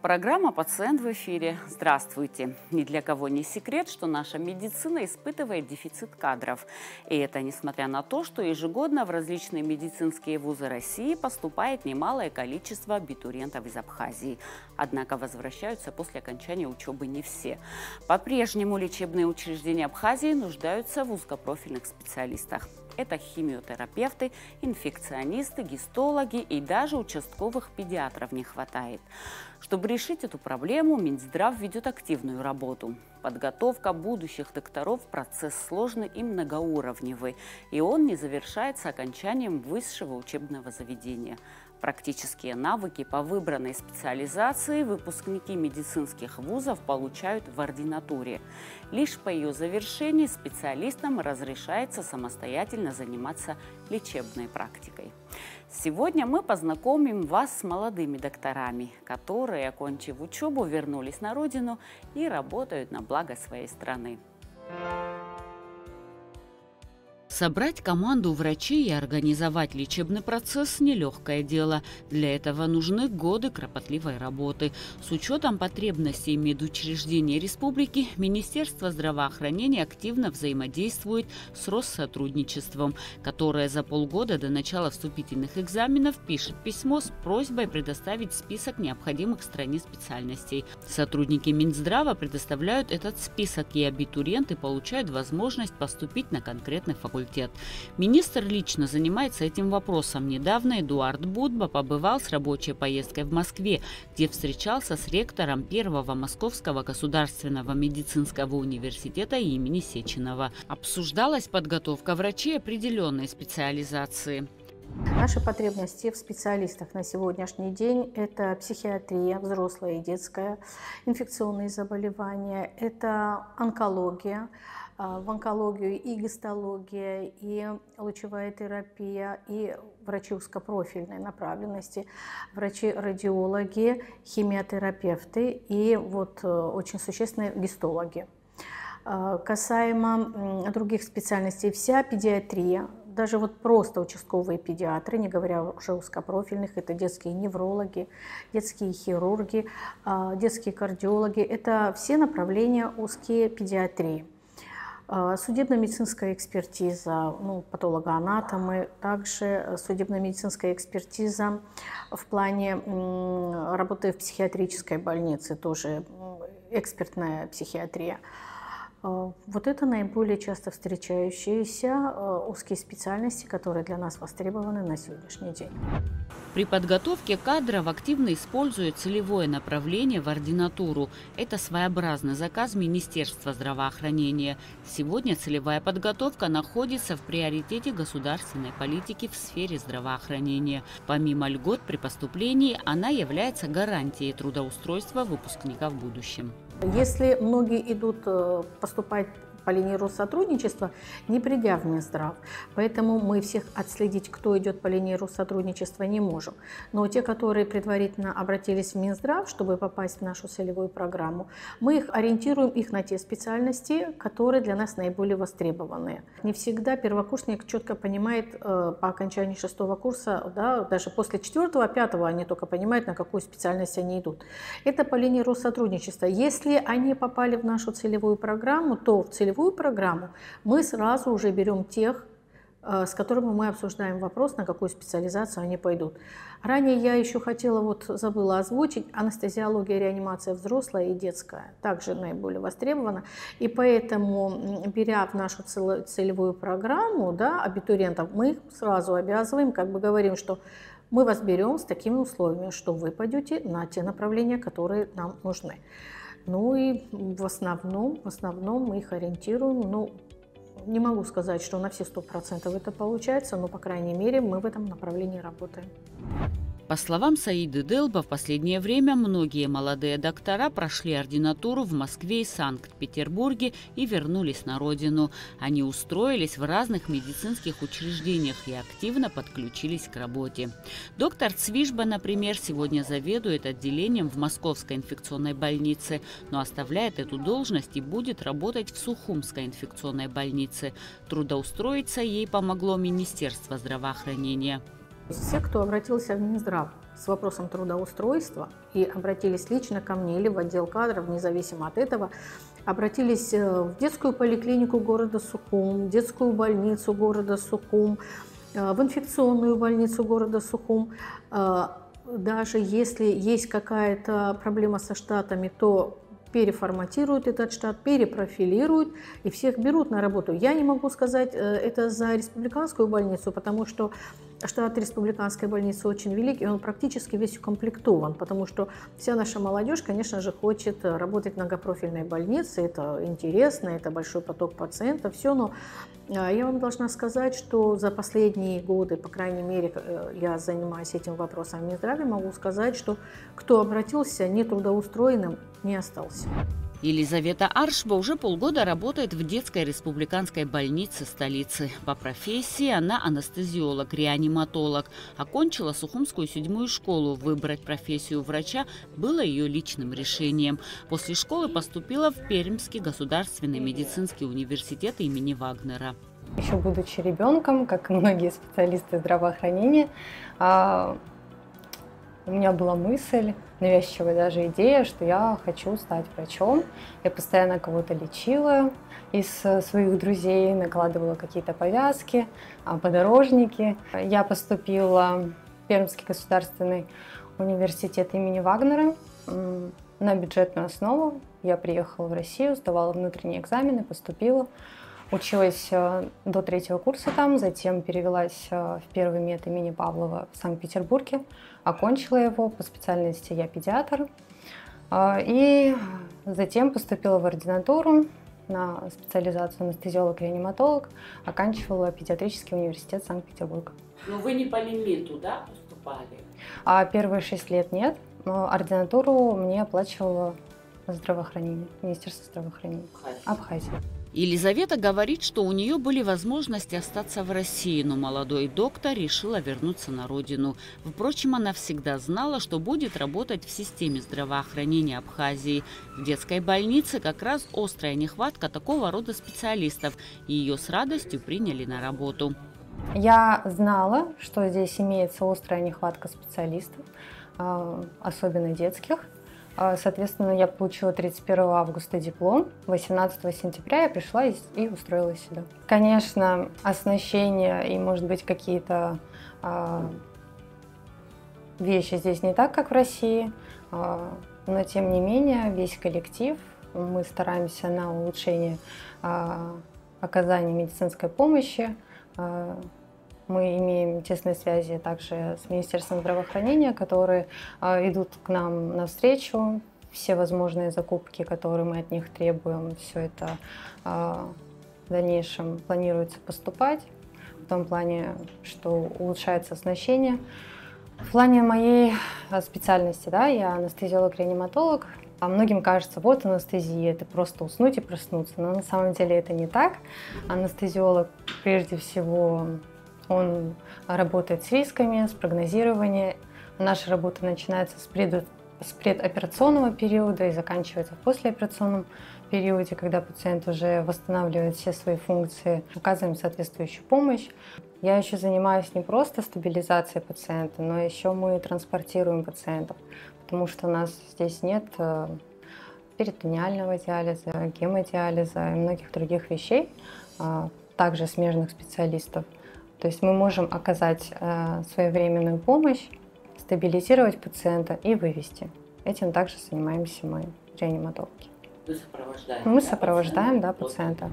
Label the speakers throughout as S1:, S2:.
S1: Программа «Пациент» в эфире. Здравствуйте. Ни для кого не секрет, что наша медицина испытывает дефицит кадров. И это несмотря на то, что ежегодно в различные медицинские вузы России поступает немалое количество абитуриентов из Абхазии. Однако возвращаются после окончания учебы не все. По-прежнему лечебные учреждения Абхазии нуждаются в узкопрофильных специалистах. Это химиотерапевты, инфекционисты, гистологи и даже участковых педиатров не хватает. Чтобы решить эту проблему, Минздрав ведет активную работу. Подготовка будущих докторов – процесс сложный и многоуровневый, и он не завершается окончанием высшего учебного заведения. Практические навыки по выбранной специализации выпускники медицинских вузов получают в ординатуре. Лишь по ее завершении специалистам разрешается самостоятельно заниматься лечебной практикой. Сегодня мы познакомим вас с молодыми докторами, которые, окончив учебу, вернулись на родину и работают на благо своей страны. Собрать команду врачей и организовать лечебный процесс – нелегкое дело. Для этого нужны годы кропотливой работы. С учетом потребностей медучреждений республики, Министерство здравоохранения активно взаимодействует с Россотрудничеством, которое за полгода до начала вступительных экзаменов пишет письмо с просьбой предоставить список необходимых стране специальностей. Сотрудники Минздрава предоставляют этот список, и абитуриенты получают возможность поступить на конкретный факультет. Министр лично занимается этим вопросом. Недавно Эдуард Будба побывал с рабочей поездкой в Москве, где встречался с ректором Первого Московского государственного медицинского университета имени Сеченова. Обсуждалась подготовка врачей определенной специализации.
S2: Наши потребности в специалистах на сегодняшний день – это психиатрия, взрослая и детская, инфекционные заболевания, это онкология. В онкологию и гистология, и лучевая терапия, и врачи узкопрофильной направленности, врачи-радиологи, химиотерапевты и очень существенные гистологи. Касаемо других специальностей, вся педиатрия, даже просто участковые педиатры, не говоря уже о узкопрофильных, это детские неврологи, детские хирурги, детские кардиологи, это все направления узкие педиатрии. Судебно-медицинская экспертиза, патологоанатомы, также судебно-медицинская экспертиза в плане работы в психиатрической больнице, тоже экспертная психиатрия. Вот это наиболее часто встречающиеся узкие специальности, которые для нас востребованы на сегодняшний день.
S1: При подготовке кадров активно используют целевое направление в ординатуру. Это своеобразный заказ Министерства здравоохранения. Сегодня целевая подготовка находится в приоритете государственной политики в сфере здравоохранения. Помимо льгот при поступлении, она является гарантией трудоустройства выпускника в будущем.
S2: Если многие идут поступать по линии Россотрудничества, не придя в Минздрав. Поэтому мы всех отследить, кто идет по линии Россотрудничества, не можем. Но те, которые предварительно обратились в Минздрав, чтобы попасть в нашу целевую программу, мы их ориентируем на те специальности, которые для нас наиболее востребованные. Не всегда первокурсник четко понимает по окончании 6-го курса, даже после 4-го, 5-го они только понимают, на какую специальность они идут. Это по линии Россотрудничества. Если они попали в нашу целевую программу, то в целевую программу мы сразу уже берем тех, с которыми мы обсуждаем вопрос, на какую специализацию они пойдут. Ранее я еще хотела, забыла озвучить, анестезиология, реанимация взрослая и детская также наиболее востребована. И поэтому, беря в нашу целевую программу абитуриентов, мы их сразу обязываем, говорим, что мы вас берем с такими условиями, что вы пойдете на те направления, которые нам нужны. И в основном мы их ориентируем. Не могу сказать, что на все 100% это получается, но, по крайней мере, мы в этом направлении работаем.
S1: По словам Саиды Делба, в последнее время многие молодые доктора прошли ординатуру в Москве и Санкт-Петербурге и вернулись на родину. Они устроились в разных медицинских учреждениях и активно подключились к работе. Доктор Цвижба, например, сегодня заведует отделением в Московской инфекционной больнице, но оставляет эту должность и будет работать в Сухумской инфекционной больнице. Трудоустроиться ей помогло Министерство здравоохранения.
S2: Все, кто обратился в Минздрав с вопросом трудоустройства и обратились лично ко мне или в отдел кадров, независимо от этого, обратились в детскую поликлинику города Сухум, в детскую больницу города Сухум, в инфекционную больницу города Сухум. Даже если есть какая-то проблема со штатами, то переформатируют этот штат, перепрофилируют и всех берут на работу. Я не могу сказать это за республиканскую больницу, потому что штат республиканской больницы очень великий, он практически весь укомплектован, потому что вся наша молодежь, конечно же, хочет работать в многопрофильной больнице, это интересно, это большой поток пациентов, все, но я вам должна сказать, что за последние годы, по крайней мере, я занимаюсь этим вопросом в Минздраве, могу сказать, что кто обратился нетрудоустроенным, не остался.
S1: Елизавета Аршба уже полгода работает в детской республиканской больнице столицы. По профессии она анестезиолог-реаниматолог. Окончила Сухумскую 7-ю школу. Выбрать профессию врача было ее личным решением. После школы поступила в Пермский государственный медицинский университет имени Вагнера.
S3: Еще будучи ребенком, как и многие специалисты здравоохранения, у меня была мысль, навязчивая даже идея, что я хочу стать врачом. Я постоянно кого-то лечила из своих друзей, накладывала какие-то повязки, подорожники. Я поступила в Пермский государственный университет имени Вагнера на бюджетную основу. Я приехала в Россию, сдавала внутренние экзамены, поступила. Училась до 3-го курса там, затем перевелась в первый мед имени Павлова в Санкт-Петербурге, окончила его, по специальности я педиатр, и затем поступила в ординатуру на специализацию анестезиолог-реаниматолог, оканчивала педиатрический университет Санкт-Петербурга.
S1: Но вы не по лимиту, да, поступали?
S3: Первые 6 лет нет, но ординатуру мне оплачивало здравоохранение, Министерство здравоохранения Абхазии.
S1: Елизавета говорит, что у нее были возможности остаться в России, но молодой доктор решила вернуться на родину. Впрочем, она всегда знала, что будет работать в системе здравоохранения Абхазии. В детской больнице как раз острая нехватка такого рода специалистов, и ее с радостью приняли на работу.
S3: Я знала, что здесь имеется острая нехватка специалистов, особенно детских. Соответственно, я получила 31 августа диплом, 18 сентября я пришла и устроилась сюда. Конечно, оснащение и, может быть, какие-то вещи здесь не так, как в России, но, тем не менее, весь коллектив, мы стараемся на улучшение оказания медицинской помощи. Мы имеем тесные связи также с Министерством здравоохранения, которые идут к нам навстречу. Все возможные закупки, которые мы от них требуем, все это в дальнейшем планируется поступать. В том плане, что улучшается оснащение. В плане моей специальности, да, я анестезиолог-реаниматолог. Многим кажется, вот анестезия, это просто уснуть и проснуться. Но на самом деле это не так. Анестезиолог, прежде всего, он работает с рисками, с прогнозированием. Наша работа начинается с предоперационного периода и заканчивается в послеоперационном периоде, когда пациент уже восстанавливает все свои функции, оказываем соответствующую помощь. Я еще занимаюсь не просто стабилизацией пациента, но еще мы транспортируем пациентов, потому что у нас здесь нет перитонеального диализа, гемодиализа и многих других вещей, также смежных специалистов. То есть мы можем оказать своевременную помощь, стабилизировать пациента и вывести. Этим также занимаемся мы, реаниматологи.
S1: Вы сопровождаете?
S3: Мы сопровождаем, да, пациента.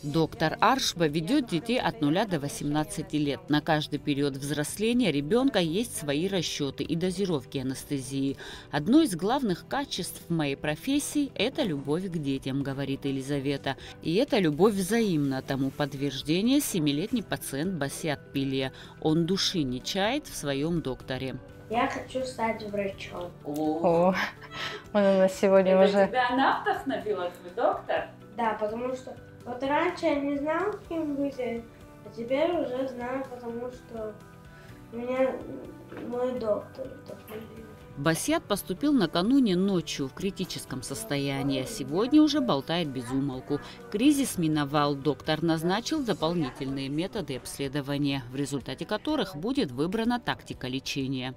S1: Доктор Аршба ведет детей от 0 до 18 лет. На каждый период взросления ребенка есть свои расчеты и дозировки анестезии. Одно из главных качеств моей профессии – это любовь к детям, говорит Елизавета. И эта любовь взаимна. Тому подтверждение 7-летний пациент Басиат Пилия. Он души не чает в своем докторе.
S4: Я хочу стать врачом.
S3: О, он у нас сегодня уже...
S1: тебя она вдохновила, твой доктор?
S4: Да, потому что вот раньше я не знала, кем быть, а теперь уже знаю, потому что меня мой доктор вдохновил.
S1: Басьят поступил накануне ночью в критическом состоянии, а сегодня уже болтает без умолку. Кризис миновал, доктор назначил дополнительные методы обследования, в результате которых будет выбрана тактика лечения.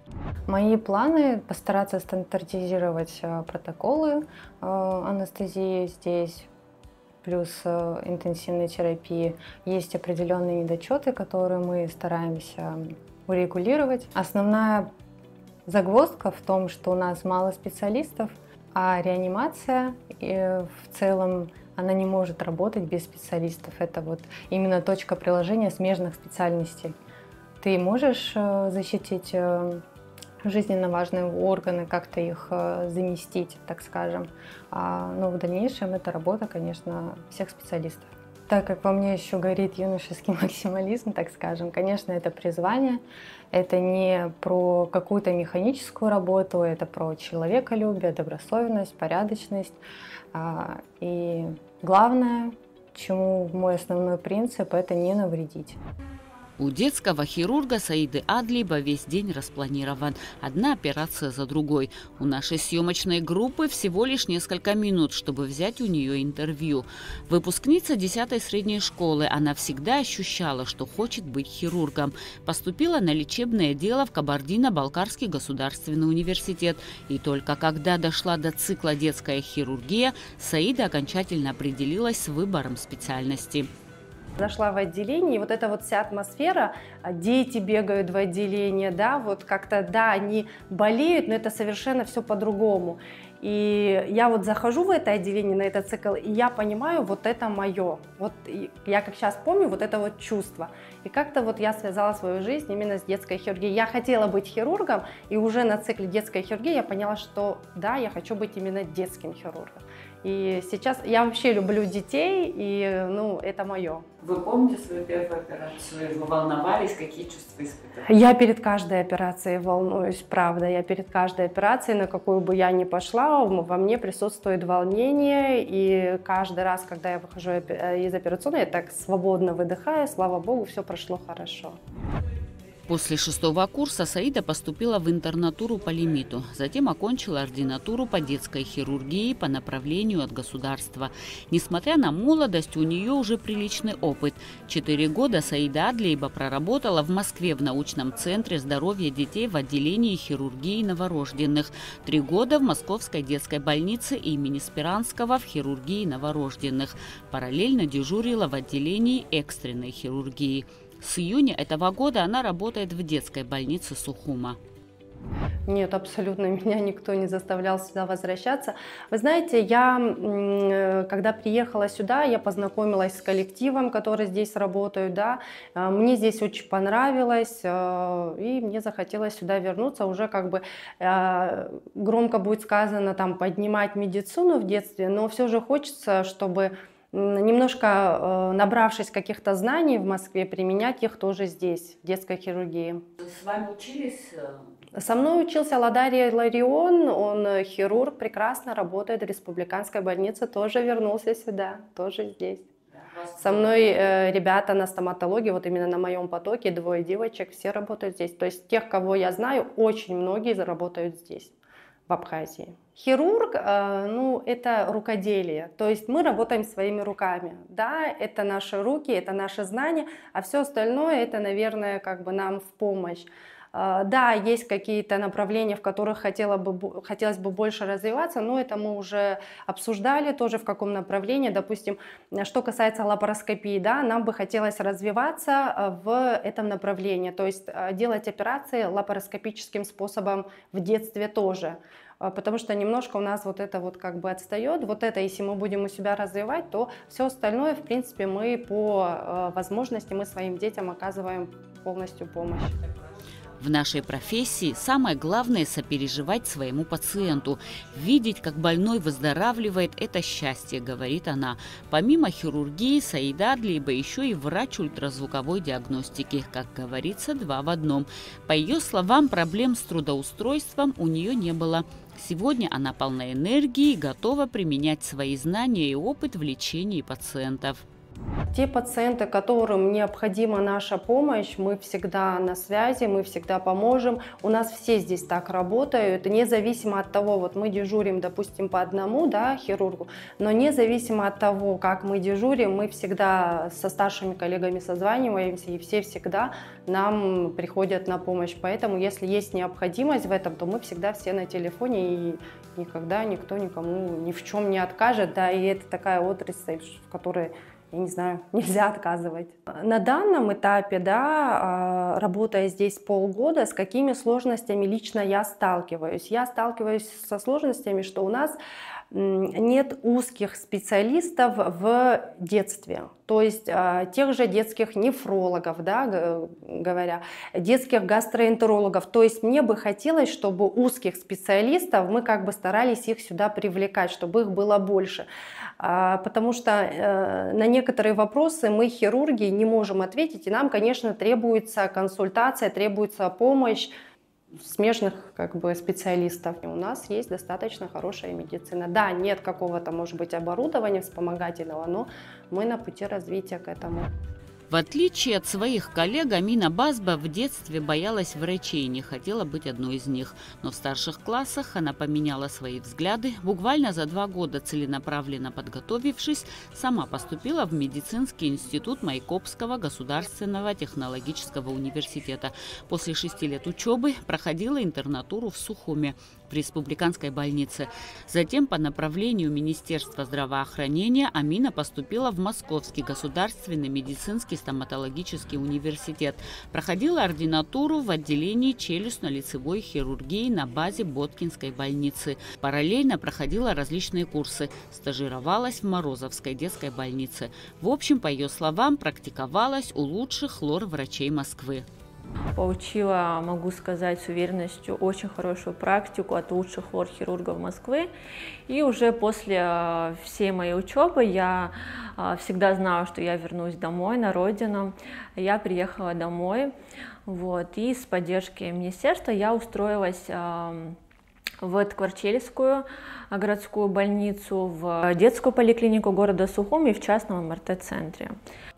S3: Мои планы – постараться стандартизировать протоколы анестезии здесь, плюс интенсивной терапии. Есть определенные недочеты, которые мы стараемся урегулировать. Основная загвоздка в том, что у нас мало специалистов, а реанимация в целом она не может работать без специалистов. Это вот именно точка приложения смежных специальностей. Ты можешь защитить жизненно важные органы, как-то их заместить, так скажем. Но в дальнейшем это работа, конечно, всех специалистов. Так как во мне еще горит юношеский максимализм, так скажем, конечно, это призвание. Это не про какую-то механическую работу, это про человеколюбие, добросовестность, порядочность. И главное, чему мой основной принцип, это не навредить.
S1: У детского хирурга Саиды Адлиева весь день распланирован. Одна операция за другой. У нашей съемочной группы всего лишь несколько минут, чтобы взять у нее интервью. Выпускница 10-й средней школы. Она всегда ощущала, что хочет быть хирургом. Поступила на лечебное дело в Кабардино-Балкарский государственный университет. И только когда дошла до цикла «Детская хирургия», Саида окончательно определилась с выбором специальности.
S5: Зашла в отделение, и вот эта вот вся атмосфера, дети бегают в отделение, да, вот как-то, да, они болеют, но это совершенно все по-другому. И я вот захожу в это отделение, на этот цикл, и я понимаю, вот это мое. Вот я как сейчас помню, вот это вот чувство. И как-то вот я связала свою жизнь именно с детской хирургией. Я хотела быть хирургом, и уже на цикле детской хирургии я поняла, что да, я хочу быть именно детским хирургом. И сейчас я вообще люблю детей, и ну, это мое.
S1: Вы помните свою первую операцию? Вы волновались? Какие чувства испытывали?
S5: Я перед каждой операцией волнуюсь, правда. Я перед каждой операцией, на какую бы я ни пошла, во мне присутствует волнение. И каждый раз, когда я выхожу из операционной, я так свободно выдыхаю. Слава богу, все прошло хорошо.
S1: После 6-го курса Саида поступила в интернатуру по лимиту. Затем окончила ординатуру по детской хирургии по направлению от государства. Несмотря на молодость, у нее уже приличный опыт. 4 года Саида Адлиева проработала в Москве в научном центре здоровья детей в отделении хирургии новорожденных. 3 года в Московской детской больнице имени Спиранского в хирургии новорожденных. Параллельно дежурила в отделении экстренной хирургии. С июня этого года она работает в детской больнице Сухума.
S5: Нет, абсолютно меня никто не заставлял сюда возвращаться. Вы знаете, я, когда приехала сюда, я познакомилась с коллективом, который здесь работает, да. Мне здесь очень понравилось, и мне захотелось сюда вернуться. Уже как бы громко будет сказано, там, поднимать медицину в детстве, но все же хочется, чтобы немножко набравшись каких-то знаний в Москве, применять их тоже здесь, в детской хирургии.
S1: С вами учились?
S5: Со мной учился Ладарий Ларион, он хирург, прекрасно работает в республиканской больнице, тоже вернулся сюда, тоже здесь. Со мной ребята на стоматологии, вот именно на моем потоке, 2 девочек, все работают здесь. То есть тех, кого я знаю, очень многие работают здесь, в Абхазии. Хирург, ну, это рукоделие, то есть мы работаем своими руками, да, это наши руки, это наши знания, а все остальное это, наверное, как бы нам в помощь. Да, есть какие-то направления, в которых хотелось бы больше развиваться, но это мы уже обсуждали тоже в каком направлении. Допустим, что касается лапароскопии, да, нам бы хотелось развиваться в этом направлении, то есть делать операции лапароскопическим способом в детстве тоже. Потому что немножко у нас вот это вот как бы отстает. Вот это, если мы будем у себя развивать, то все остальное, в принципе, мы по возможности, мы своим детям оказываем полностью помощь.
S1: В нашей профессии самое главное – сопереживать своему пациенту. Видеть, как больной выздоравливает – это счастье, говорит она. Помимо хирургии, Саида Адлиева еще и врач ультразвуковой диагностики. Как говорится, 2 в 1. По ее словам, проблем с трудоустройством у нее не было. Сегодня она полна энергии и готова применять свои знания и опыт в лечении пациентов.
S5: Те пациенты, которым необходима наша помощь, мы всегда на связи, мы всегда поможем. У нас все здесь так работают, независимо от того, вот мы дежурим, допустим, по одному, да, хирургу, но независимо от того, как мы дежурим, мы всегда со старшими коллегами созваниваемся, и все всегда нам приходят на помощь. Поэтому, если есть необходимость в этом, то мы всегда все на телефоне, и никогда никто никому ни в чем не откажет, да, и это такая отрасль, в которой, я не знаю, нельзя отказывать. На данном этапе, да, работая здесь полгода, с какими сложностями лично я сталкиваюсь? Я сталкиваюсь со сложностями, что у нас нет узких специалистов в детстве. То есть тех же детских нефрологов, да, говоря, детских гастроэнтерологов. То есть мне бы хотелось, чтобы узких специалистов, мы как бы старались их сюда привлекать, чтобы их было больше. Потому что на некоторые вопросы мы, хирурги, не можем ответить, и нам, конечно, требуется консультация, требуется помощь смежных как бы специалистов. И у нас есть достаточно хорошая медицина. Да, нет какого-то, может быть, оборудования вспомогательного, но мы на пути развития к этому.
S1: В отличие от своих коллег, Амина Базба в детстве боялась врачей и не хотела быть одной из них. Но в старших классах она поменяла свои взгляды. Буквально за 2 года, целенаправленно подготовившись, сама поступила в медицинский институт Майкопского государственного технологического университета. После 6 лет учебы проходила интернатуру в Сухуме в республиканской больнице. Затем по направлению Министерства здравоохранения Амина поступила в Московский государственный медицинский стоматологический университет. Проходила ординатуру в отделении челюстно-лицевой хирургии на базе Боткинской больницы. Параллельно проходила различные курсы. Стажировалась в Морозовской детской больнице. В общем, по ее словам, практиковалась у лучших лор-врачей Москвы.
S6: Получила, могу сказать с уверенностью, очень хорошую практику от лучших лор-хирургов Москвы. И уже после всей моей учебы я всегда знала, что я вернусь домой, на родину. Я приехала домой, вот, и с поддержки министерства я устроилась в Ткварчельскую городскую больницу, в детскую поликлинику города Сухум и в частном МРТ-центре.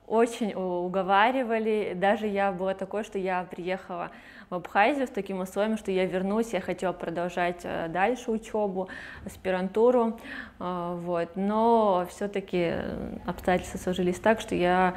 S6: Очень уговаривали, даже я была такой, что я приехала в Абхазию с таким условием, что я вернусь, я хотела продолжать дальше учебу, аспирантуру, вот. Но все-таки обстоятельства сложились так, что я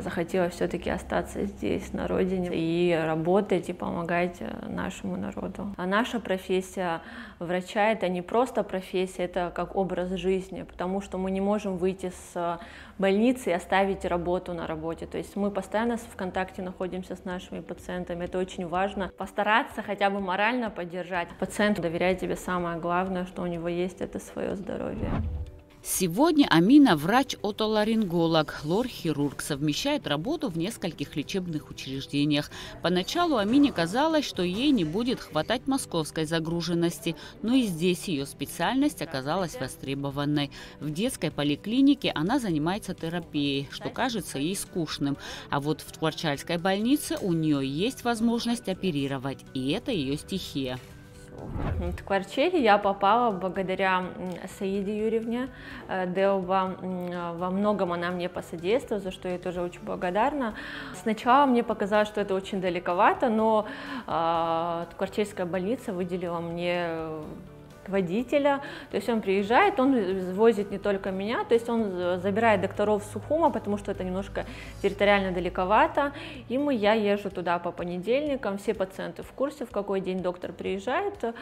S6: захотела все-таки остаться здесь, на родине, и работать, и помогать нашему народу. А наша профессия врача — это не просто профессия, это как образ жизни, потому что мы не можем выйти с больницы и оставить работу на работе. То есть мы постоянно в контакте находимся с нашими пациентами. Это очень важно. Постараться хотя бы морально поддержать пациента, доверять тебе самое главное, что у него есть, это свое здоровье.
S1: Сегодня Амина – врач-отоларинголог, лор-хирург, совмещает работу в нескольких лечебных учреждениях. Поначалу Амине казалось, что ей не будет хватать московской загруженности, но и здесь ее специальность оказалась востребованной. В детской поликлинике она занимается терапией, что кажется ей скучным. А вот в Ткварчальской больнице у нее есть возможность оперировать, и это ее стихия.
S6: В Ткварчели я попала благодаря Саиде Юрьевне Деуба. Во многом она мне посодействовала, за что я тоже очень благодарна. Сначала мне показалось, что это очень далековато, но Ткварчельская больница выделила мне водителя, то есть он приезжает, он возит не только меня, то есть он забирает докторов с Сухума, потому что это немножко территориально далековато, и я езжу туда по понедельникам, все пациенты в курсе, в какой день доктор приезжает,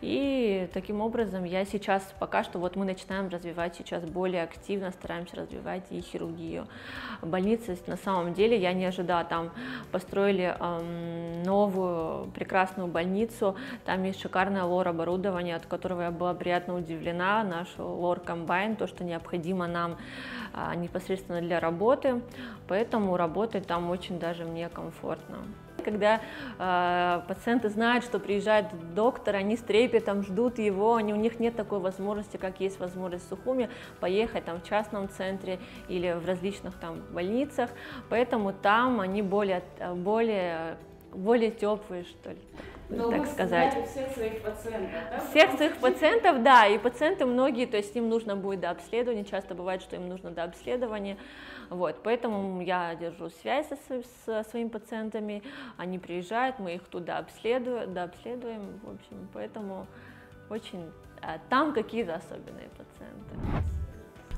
S6: и таким образом я сейчас пока что мы начинаем развивать сейчас более активно, стараемся развивать и хирургию. Больница на самом деле, я не ожидала, там построили новую прекрасную больницу, там есть шикарное лор-оборудование, от которого я была приятно удивлена, наш лор-комбайн, то, что необходимо нам непосредственно для работы, поэтому работать там очень даже мне комфортно. когда пациенты знают, что приезжает доктор, они с трепетом ждут его, у них нет такой возможности, как есть возможность в Сухуми, поехать там в частном центре или в различных там больницах, поэтому там они более теплые, что ли.
S1: Но
S6: так
S1: вы
S6: сказать.
S1: всех своих пациентов, да?
S6: Всех своих пациентов, да, и пациенты многие, то есть им нужно будет дообследование, часто бывает, что им нужно дообследование, вот, поэтому я держу связь со своими пациентами, они приезжают, мы их туда дообследуем, в общем, поэтому очень, там какие-то особенные пациенты.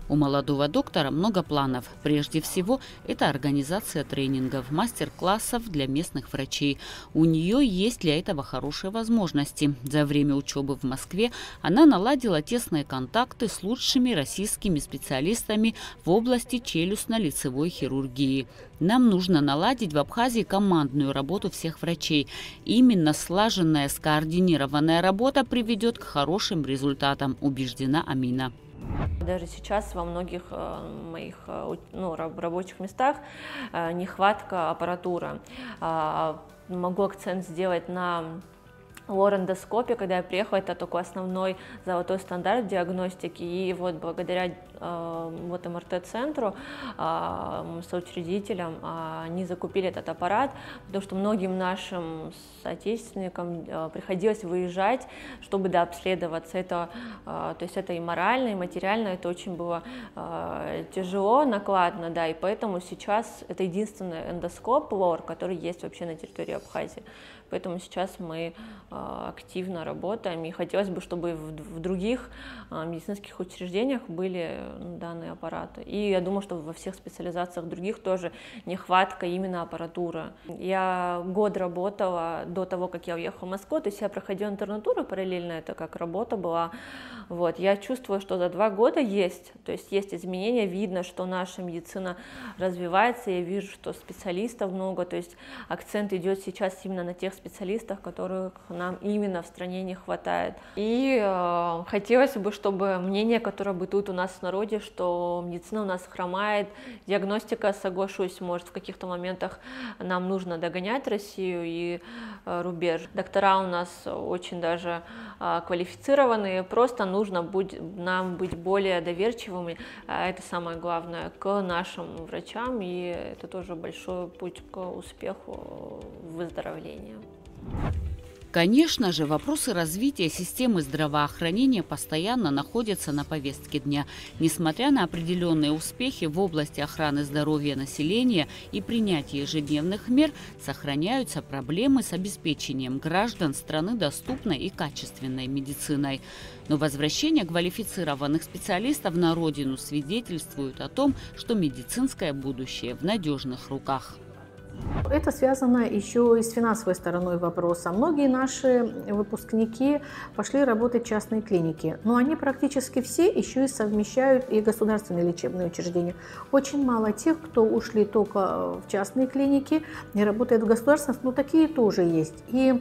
S1: У молодого доктора много планов. Прежде всего, это организация тренингов, мастер-классов для местных врачей. У нее есть для этого хорошие возможности. За время учебы в Москве она наладила тесные контакты с лучшими российскими специалистами в области челюстно-лицевой хирургии. Нам нужно наладить в Абхазии командную работу всех врачей. Именно слаженная, скоординированная работа приведет к хорошим результатам, убеждена Амина.
S6: Даже сейчас во многих моих рабочих местах нехватка аппаратуры. Могу акцент сделать на лор-эндоскопе. Когда я приехала, это такой основной золотой стандарт диагностики, и вот благодаря МРТ-центру, соучредителям, они закупили этот аппарат, потому что многим нашим соотечественникам приходилось выезжать, чтобы дообследоваться. Это, то есть это и морально, и материально, это очень было тяжело, накладно, да, и поэтому сейчас это единственный эндоскоп лор, который есть вообще на территории Абхазии. Поэтому сейчас мы активно работаем, и хотелось бы, чтобы в других медицинских учреждениях были данные аппараты. И я думаю, что во всех специализациях других тоже нехватка именно аппаратуры. Я год работала до того, как я уехала в Москву, то есть я проходила интернатуру параллельно, это как работа была. Вот. Я чувствую, что за 2 года есть изменения, видно, что наша медицина развивается, я вижу, что специалистов много, то есть акцент идет сейчас именно на тех специалистах, которых нам именно в стране не хватает. И хотелось бы, чтобы мнение, которое бытует у нас в народе, что медицина у нас хромает, диагностика, соглашусь, может в каких-то моментах нам нужно догонять Россию и рубеж. Доктора у нас очень даже квалифицированные, просто нужно нам быть более доверчивыми, это самое главное, к нашим врачам, и это тоже большой путь к успеху в выздоровлении.
S1: Конечно же, вопросы развития системы здравоохранения постоянно находятся на повестке дня. Несмотря на определенные успехи в области охраны здоровья населения и принятия ежедневных мер, сохраняются проблемы с обеспечением граждан страны доступной и качественной медициной. Но возвращение квалифицированных специалистов на родину свидетельствует о том, что медицинское будущее в надежных руках.
S2: Это связано еще и с финансовой стороной вопроса. Многие наши выпускники пошли работать в частные клиники, но они практически все еще и совмещают и государственные лечебные учреждения. Очень мало тех, кто ушли только в частные клиники, не работают в государственных, но такие тоже есть. И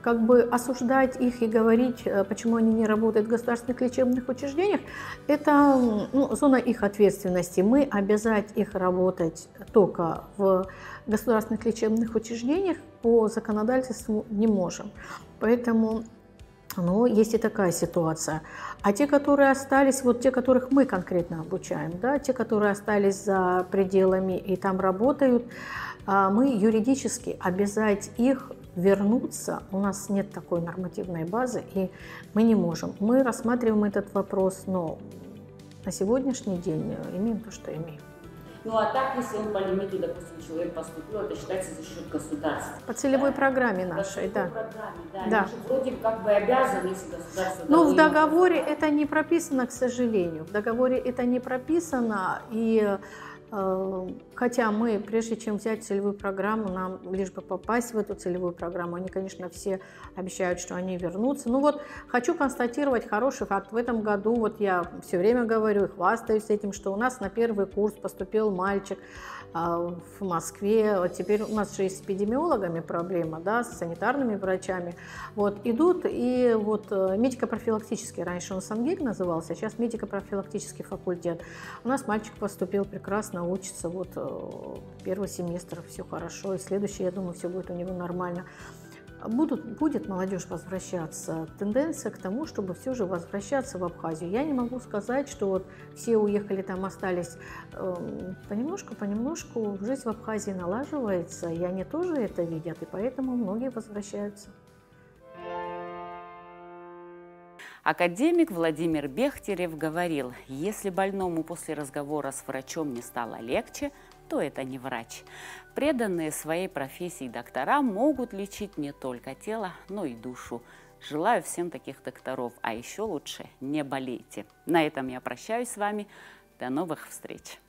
S2: как бы осуждать их и говорить, почему они не работают в государственных лечебных учреждениях, это зона их ответственности. Мы обязать их работать только в государственных лечебных учреждениях по законодательству не можем. Поэтому есть и такая ситуация. А те, которые остались, вот те, которых мы конкретно обучаем, да, те, которые остались за пределами и там работают, мы юридически обязать их вернуться, у нас нет такой нормативной базы, и мы не можем. Мы рассматриваем этот вопрос, но на сегодняшний день имеем то, что имеем.
S1: Ну а так, если он по лимиту, допустим, человек поступил, это считается за счет государства.
S2: По целевой программе нашей, да.
S1: Да. Они же вроде как бы обязаны, если государство...
S2: Но в договоре это не прописано, к сожалению. В договоре это не прописано, и хотя мы, прежде чем взять целевую программу, нам лишь бы попасть в эту целевую программу, они, конечно, все обещают, что они вернутся. Ну вот, хочу констатировать хороший факт. В этом году, вот я все время говорю и хвастаюсь этим, что у нас на первый курс поступил мальчик в Москве. Вот теперь у нас же и с эпидемиологами проблема, да, с санитарными врачами. Вот идут, и вот медико-профилактический, раньше он СанГИК назывался, сейчас медико-профилактический факультет. У нас мальчик поступил прекрасно научится, вот первый семестр все хорошо, и следующий, я думаю, все будет у него нормально. Будет молодежь возвращаться. Тенденция к тому, чтобы все же возвращаться в Абхазию. Я не могу сказать, что вот все уехали, там остались. Понемножку жизнь в Абхазии налаживается, и они тоже это видят, и поэтому многие возвращаются.
S1: Академик Владимир Бехтерев говорил, если больному после разговора с врачом не стало легче, то это не врач. Преданные своей профессии доктора могут лечить не только тело, но и душу. Желаю всем таких докторов, а еще лучше не болейте. На этом я прощаюсь с вами. До новых встреч!